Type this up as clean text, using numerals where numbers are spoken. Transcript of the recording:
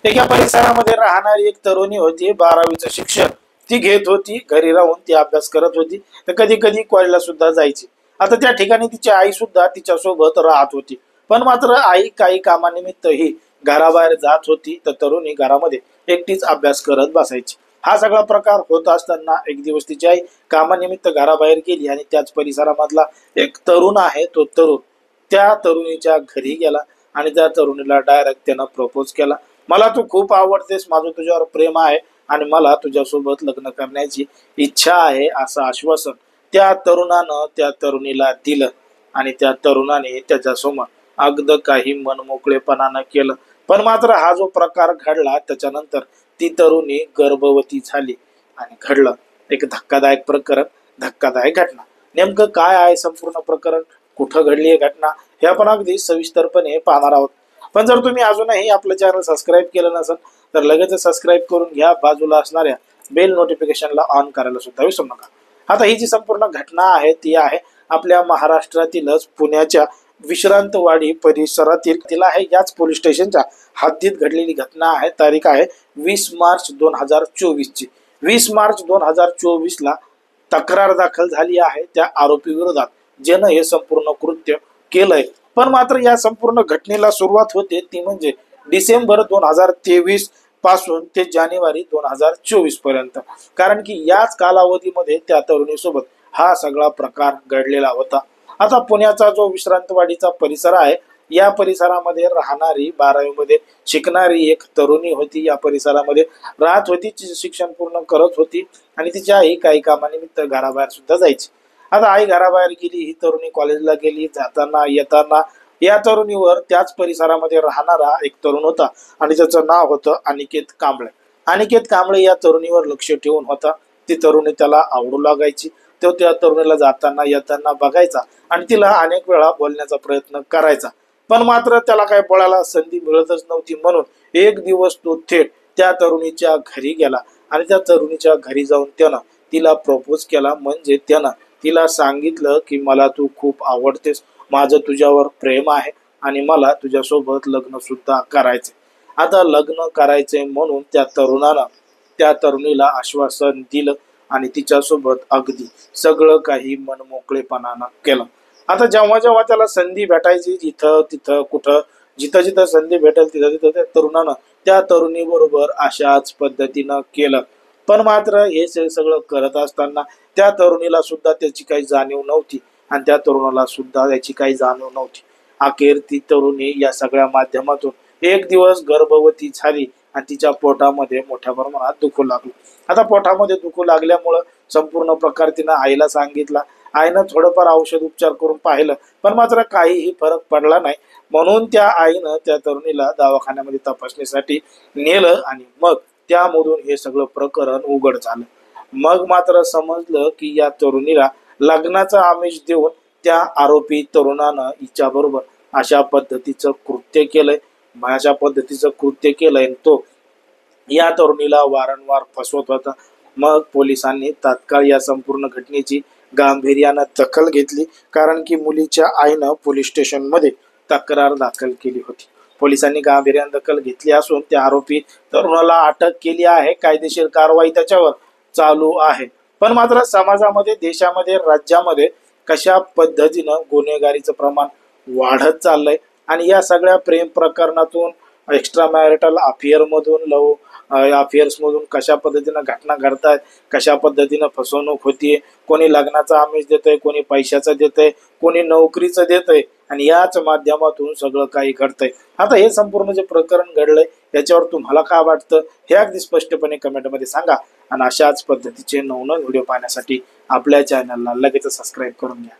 एका परिसरामध्ये राहणारी एक तरुणी होती, 12वीचं शिक्षण ती घेत होती. घरी राहून ती अभ्यास करत होती, तर कधी कधी कॉलेजला सुद्धा जायची. आता त्या ठिकाणी तिची आई सुद्धा तिच्या सोबत राहत होती. पण मात्र आई काही कामानिमित्त ही घराबाहेर जात होती, तर तरुणी घरामध्ये एकटीच अभ्यास करत बसायची. हा सगळा प्रकार होत असताना एक दिवस तिची आई कामानिमित्त घराबाहेर गेली आणि त्याच परिसरामधला एक तरुण आहे, तो तरुण त्या तरुणीच्या घरी गेला आणि त्या तरुणीला डायरेक्ट त्यानं प्रपोज केला. मला तू खूप आवडतेस, माझं तुझ्यावर प्रेम आहे आणि मला तुझ्यासोबत लग्न करण्याची इच्छा आहे, असं आश्वासन त्या तरुणानं त्या तरुणीला दिलं. आणि त्या तरुणाने त्याच्यासमोर अगदी काही मनमोकळेपणानं केलं. पण मात्र हा जो प्रकार घडला त्याच्यानंतर ती तरुणी गर्भवती झाली आणि घडलं एक धक्कादायक प्रकरण, धक्कादायक घटना. नेमकं काय आहे संपूर्ण प्रकरण, कुठं घडली ही घटना, हे आपण अगदी सविस्तरपणे पाहणार आहोत. पण जर तुम्ही अजूनही आपलं चॅनल सबस्क्राईब केलं नसेल तर लगेच सबस्क्राईब करून घ्या. बाजूला असणाऱ्या बेल नोटिफिकेशनला ऑन करायला सुद्धा विसरू नका. आता ही जी संपूर्ण घटना आहे ती आहे आपल्या महाराष्ट्रातीलच पुण्याच्या विश्रांतवाडी परिसरातील तिला आहे याच पोलीस स्टेशनच्या हद्दीत घडलेली घटना आहे. तारीख आहे 20 मार्च 2024 ची. 20 मार्च 2024 ला तक्रार दाखल झाली आहे त्या आरोपी विरोधात, ज्यानं हे संपूर्ण कृत्य केलंय. पण मात्र या संपूर्ण घटनेला सुरुवात होते ती म्हणजे डिसेंबर 2023 पासून ते जानेवारी 2024 पर्यंत. कारण की याच कालावधीमध्ये त्या तरुणीसोबत हा सगळा प्रकार घडलेला होता. आता पुण्याचा जो विश्रांतवाडीचा परिसर आहे, या परिसरामध्ये राहणारी 12वी मध्ये शिकणारी एक तरुणी होती. या परिसरामध्ये राहत होती, तिचे शिक्षण पूर्ण करत होती आणि तिची आई काही कामानिमित्त घराबाहेर सुद्धा जायची. आता आई घराबाहेर गेली, ही तरुणी कॉलेजला गेली. जाताना येताना या तरुणीवर त्याच परिसरामध्ये राहणारा एक तरुण होता आणि त्याचं नाव होतं अनिकेत कांबळे. अनिकेत कांबळे या तरुणीवर लक्ष ठेवून होता. ती तरुणी त्याला आवडू लागायची. तो त्या तरुणीला जाताना येताना बघायचा आणि तिला अनेक वेळा बोलण्याचा प्रयत्न करायचा. पण मात्र त्याला काही बोलायला संधी मिळतच नव्हती. म्हणून एक दिवस तो थेट त्या तरुणीच्या घरी गेला आणि त्या तरुणीच्या घरी जाऊन त्यानं तिला प्रपोज केला. म्हणजे त्यानं तिला सांगितलं की मला तू खूप आवडतेस, माझं तुझ्यावर प्रेम आहे आणि मला तुझ्यासोबत लग्न सुद्धा करायचंय. आता लग्न करायचंय म्हणून त्या तरुणाला त्या तरुणीला आश्वासन दिलं आणि तिच्यासोबत अगदी सगळं काही मनमोकळेपणानं केलं. आता जेव्हा जेव्हा त्याला संधी भेटायची, जिथं तिथं कुठं जिथं जिथं संधी भेटेल तिथं तिथं त्या तरुणानं त्या तरुणी बरोबर अशाच पद्धतीनं केलं. पण मात्र हे सगळं करत असताना त्या तरुणीला सुद्धा त्याची काही जाणीव नव्हती आणि त्या तरुणाला सुद्धा याची काही जाणीव नव्हती. अखेर ती तरुणी या सगळ्या माध्यमातून एक दिवस गर्भवती झाली आणि तिच्या पोटामध्ये मोठ्या प्रमाणात दुखू लागलं. आता पोटामध्ये दुखू लागल्यामुळं संपूर्ण प्रकार तिनं आईला सांगितला. आईनं थोडंफार औषध उपचार करून पाहिलं, पण मात्र काहीही फरक पडला नाही. म्हणून त्या आईनं त्या तरुणीला दवाखान्यामध्ये तपासणीसाठी नेलं आणि मग त्यामधून हे सगळं प्रकरण उघड झालं. मग मात्र समजलं की या तरुणीला लग्नाचं आमिष देऊन त्या आरोपी तरुणानं हिच्या बरोबर अशा पद्धतीचं कृत्य केलंय. अशा पद्धतीचं कृत्य केलंय तो या तरुणीला वारंवार फसवत होता. मग पोलिसांनी तात्काळ या संपूर्ण घटनेची गांभीर्यानं दखल घेतली, कारण की मुलीच्या आईनं पोलीस स्टेशनमध्ये तक्रार दाखल केली होती. पोलिसांनी गांभीर्यानं दखल घेतली असून त्या आरोपी तरुणाला अटक केली आहे. कायदेशीर कारवाई त्याच्यावर चालू आहे. पण मात्र समाजामध्ये, देशामध्ये, राज्यामध्ये कशा पद्धतीनं गुन्हेगारीचं प्रमाण वाढत चाललंय आणि या सगळ्या प्रेम प्रकरणातून, एक्स्ट्रा मॅरिटल अफेअर मधून, लव्ह अफेअर्स मधून कशा पद्धतीनं घटना घडतायत, कशा पद्धतीनं फसवणूक होतीये. कोणी लग्नाचा आमिष देतंय, कोणी पैशाचं देतंय, कोणी नोकरीचं देतंय आणि याच माध्यमातून सगळं काही घडतंय. आता हे संपूर्ण जे प्रकरण घडलंय याच्यावर तुम्हाला काय वाटतं हे अगदी स्पष्टपणे कमेंटमध्ये सांगा. आणि अशाच पद्धतीचे नवनवीन व्हिडिओ पाहण्यासाठी आपल्या चॅनलला लगेच सबस्क्राईब करून घ्या.